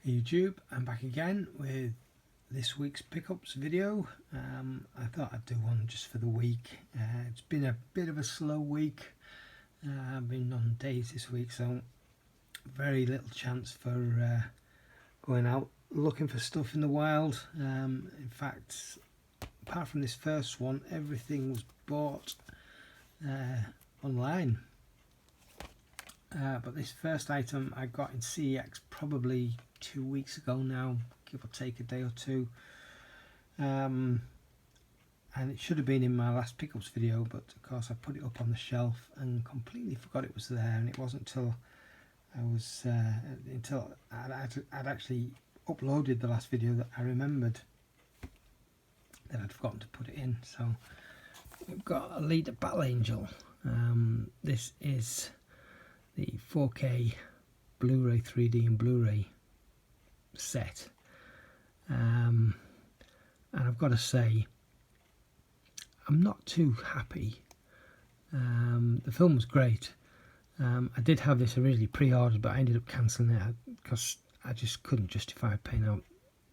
Hey YouTube, I'm back again with this week's pickups video. I thought I'd do one just for the week. It's been a bit of a slow week. I've been on days this week, so very little chance for going out looking for stuff in the wild. In fact, apart from this first one, everything was bought online. But this first item I got in CEX probably 2 weeks ago now, give or take a day or two, and it should have been in my last pickups video, but of course I put it up on the shelf and completely forgot it was there, and it wasn't until I'd actually uploaded the last video that I remembered that I'd forgotten to put it in. So we've got a Leader Battle Angel. This is the 4K Blu-ray 3D and Blu-ray set, and I've got to say I'm not too happy. The film was great. I did have this originally pre-ordered, but I ended up cancelling it because I just couldn't justify paying out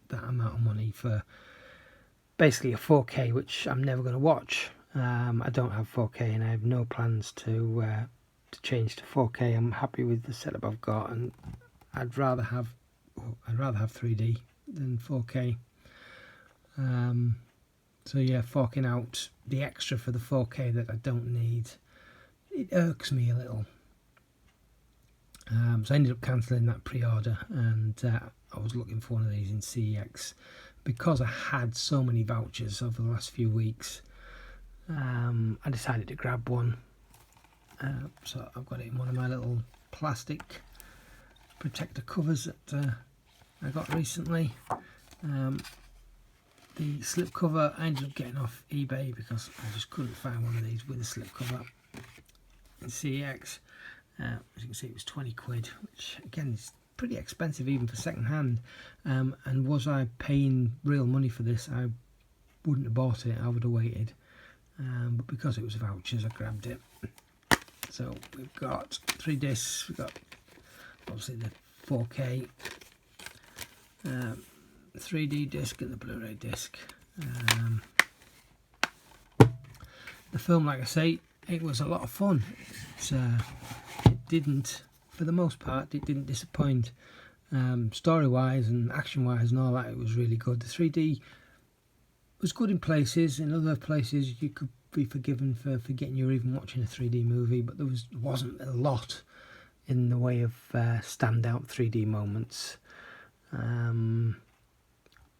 that amount of money for basically a 4K, which I'm never going to watch. I don't have 4K and I have no plans to change to 4K. I'm happy with the setup I've got, and I'd rather have 3D than 4K. So yeah, forking out the extra for the 4K that I don't need, it irks me a little. So I ended up cancelling that pre-order, and I was looking for one of these in CEX because I had so many vouchers over the last few weeks. I decided to grab one. So I've got it in one of my little plastic protector covers that I got recently. The slip cover I ended up getting off eBay because I just couldn't find one of these with a slip cover in CEX. As you can see, it was 20 quid, which again is pretty expensive even for second hand. And was I paying real money for this, I wouldn't have bought it, I would have waited. But because it was vouchers, I grabbed it. So we've got 3 discs. We've got obviously the 4K 3D disc and the Blu-ray disc. The film, like I say, it was a lot of fun. It didn't, for the most part, it didn't disappoint. Story-wise and action-wise and all that, it was really good. The 3D was good in places. In other places, you could be forgiven for forgetting you were even watching a 3D movie, but there wasn't a lot in the way of standout 3D moments,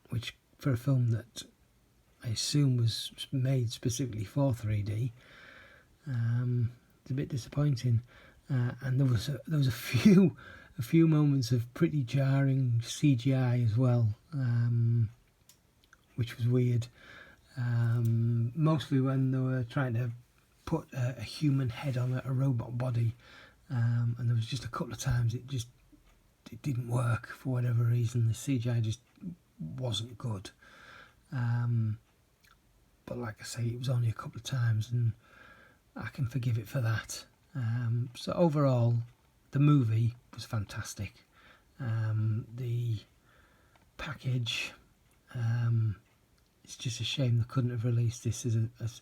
which for a film that I assume was made specifically for 3D, it's a bit disappointing. And there was a few moments of pretty jarring CGI as well, which was weird. Mostly when they were trying to put a human head on a robot body, and there was just a couple of times it didn't work for whatever reason. The CGI just wasn't good. But like I say, it was only a couple of times, and I can forgive it for that. So overall, the movie was fantastic. The package, it's just a shame they couldn't have released this as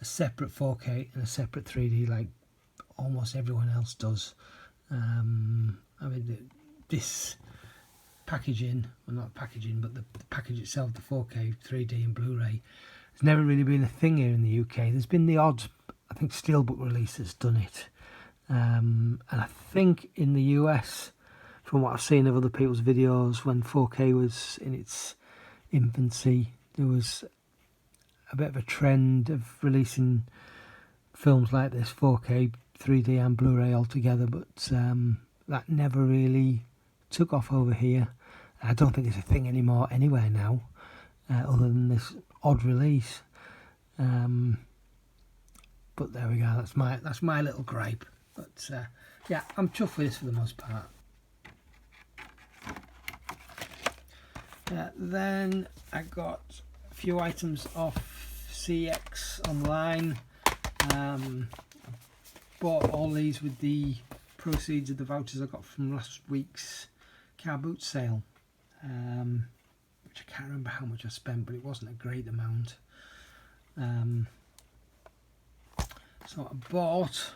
a separate 4K and a separate 3D like almost everyone else does. I mean, this packaging, well, not packaging, but the package itself, the 4K, 3D and Blu-ray, has never really been a thing here in the UK. There's been the odd, I think, Steelbook release that's done it. And I think in the US, from what I've seen of other people's videos, when 4K was in its infancy, there was a bit of a trend of releasing films like this, 4K, 3D and Blu-ray all together, but that never really took off over here. I don't think it's a thing anymore anywhere now, other than this odd release. But there we go, that's my little gripe. But yeah, I'm chuffed with this for the most part. Then I got a few items off CEX online. I bought all these with the proceeds of the vouchers I got from last week's car boot sale. which I can't remember how much I spent, but it wasn't a great amount. So I bought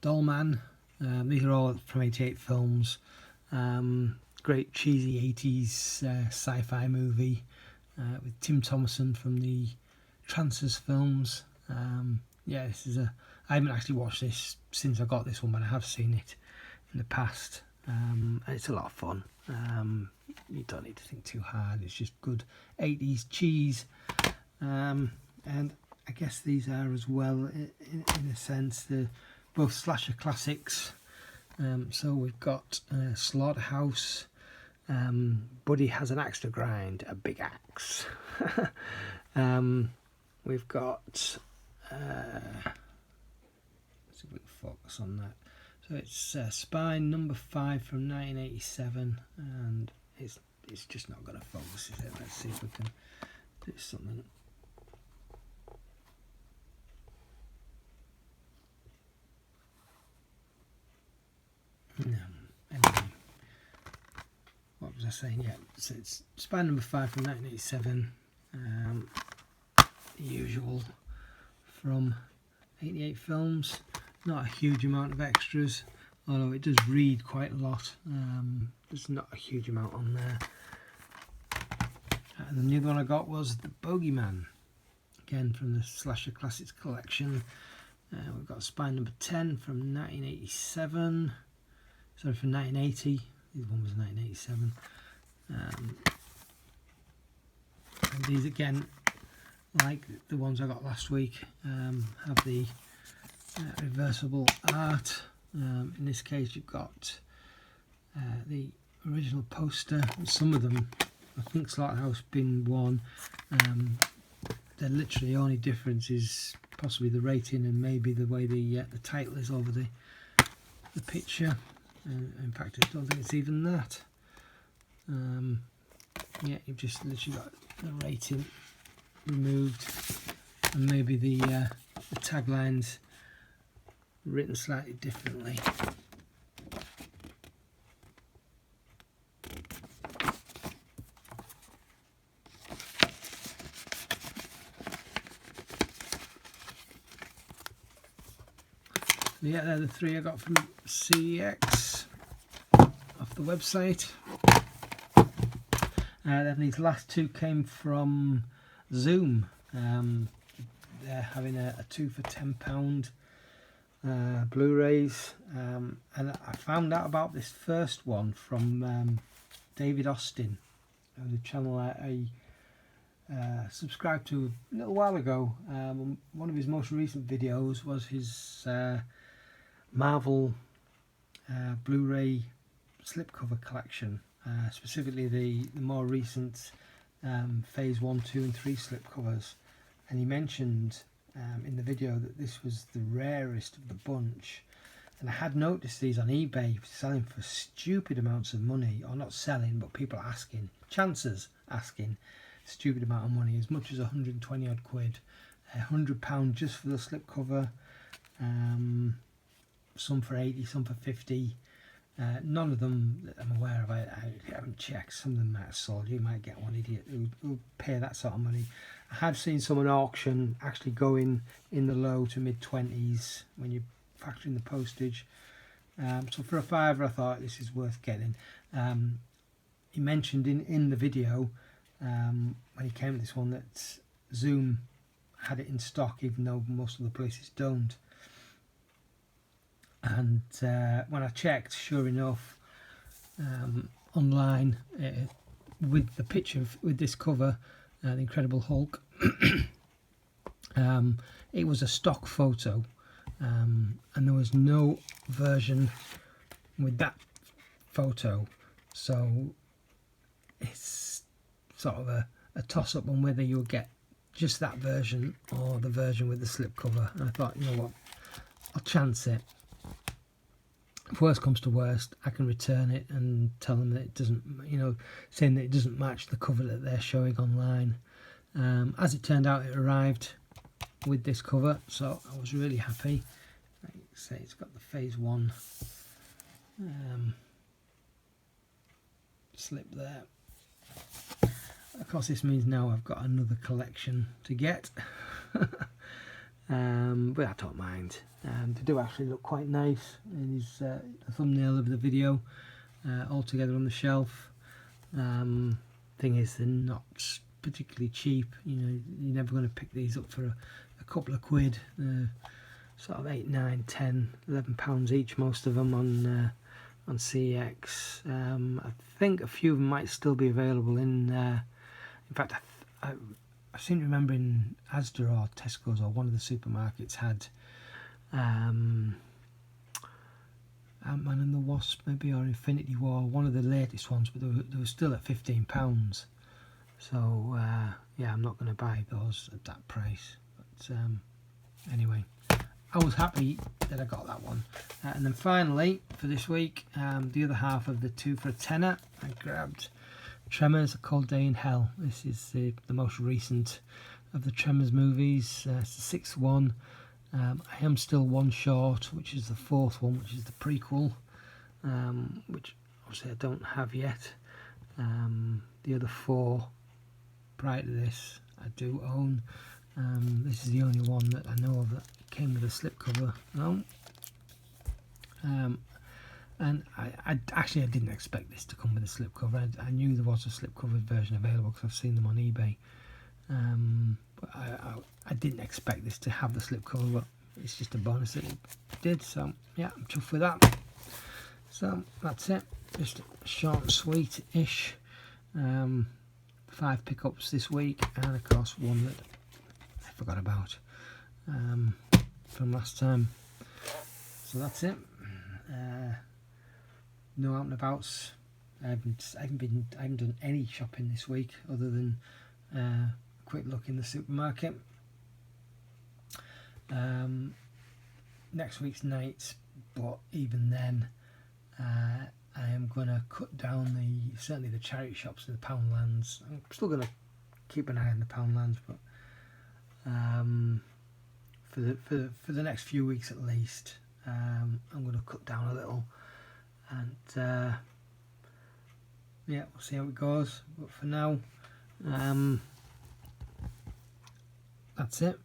Dollman. These are all from 88 Films. Great cheesy 80s sci-fi movie with Tim Thomerson from the Trancers films. Yeah, this is I haven't actually watched this since I got this one, but I have seen it in the past, and it's a lot of fun. You don't need to think too hard. It's just good 80s cheese, and I guess these are as well in a sense. They're both slasher classics. So we've got Slaughterhouse. Buddy has an axe to grind, a big axe. We've got let's see if we can focus on that. So it's Spine number 5 from 1987, and it's just not going to focus, is it? Let's see if we can do something. Anyway, what was I saying? Yeah, so it's Spine number 5 from 1987. The usual from 88 Films. Not a huge amount of extras, although it does read quite a lot. There's not a huge amount on there. And then the other one I got was The Bogeyman, again from the Slasher Classics collection. We've got Spine number 10 from 1987. Sorry, from 1980. This one was 1987. And these again, like the ones I got last week, have the reversible art. In this case, you've got the original poster. Some of them, I think Slaughterhouse Bin 1, the literally only difference is possibly the rating and maybe the way the title is over the picture. In fact, I don't think it's even that. Yeah, you've just literally got the rating removed, and maybe the taglines written slightly differently. Yeah, they're the three I got from CEX off the website. Then these last two came from Zoom. They're having a 2 for £10 Blu-rays, and I found out about this first one from David Austin, the channel I subscribed to a little while ago. One of his most recent videos was his Marvel Blu-ray slipcover collection, specifically the more recent Phase 1, 2 and 3 slipcovers, and he mentioned in the video that this was the rarest of the bunch. And I had noticed these on eBay selling for stupid amounts of money, or not selling, but people asking, chances asking stupid amount of money, as much as 120 odd quid, £100 just for the slipcover, some for 80, some for 50. None of them that I'm aware of, I haven't checked. Some of them might have sold. You might get one idiot who'll pay that sort of money. I have seen some at auction actually going in the low to mid 20s when you factor in the postage. So for a £5, I thought this is worth getting. He mentioned in the video when he came to this one that Zoom had it in stock, even though most of the places don't. And when I checked, sure enough, online with the picture with this cover, the Incredible Hulk, it was a stock photo, and there was no version with that photo, so it's sort of a toss-up on whether you'll get just that version or the version with the slipcover. And I thought, you know what, I'll chance it. If worst comes to worst, I can return it and tell them that it doesn't, you know, saying that it doesn't match the cover that they're showing online. As it turned out, it arrived with this cover, so I was really happy. Like I say, it's got the Phase 1 slip there. Of course, this means now I've got another collection to get. But I don't mind. They do actually look quite nice. It is the thumbnail of the video, all together on the shelf. Thing is, they're not particularly cheap. You know, you're never going to pick these up for a couple of quid. Sort of 8, 9, 10, 11 pounds each, most of them on CX. I think a few of them might still be available in fact, I seem to remember in Asda or Tesco's or one of the supermarkets had Ant-Man and the Wasp, maybe, or Infinity War, one of the latest ones, but they were still at £15. So yeah, I'm not going to buy those at that price. But anyway, I was happy that I got that one. And then finally, for this week, the other half of the 2 for a tenner, I grabbed Tremors, A Cold Day in Hell. This is the most recent of the Tremors movies. It's the 6th one. I am still one short, which is the 4th one, which is the prequel, which obviously I don't have yet. The other 4 prior to this I do own. This is the only one that I know of that came with a slipcover. No. And I didn't expect this to come with a slipcover. I knew there was a slipcovered version available because I've seen them on eBay. But I didn't expect this to have the slipcover, but it's just a bonus that it did. So yeah, I'm chuffed with that. So that's it. Just short and sweet-ish. 5 pickups this week, and of course one that I forgot about from last time. So that's it. No out and abouts. I haven't done any shopping this week other than a quick look in the supermarket. Next week's night, but even then, I am going to cut down certainly the charity shops and the Poundlands. I'm still going to keep an eye on the Poundlands, but for the next few weeks at least, I'm going to cut down a little. And yeah, we'll see how it goes, but for now, that's it.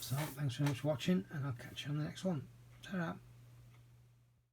So thanks very much for watching, and I'll catch you on the next one. Ta-ra.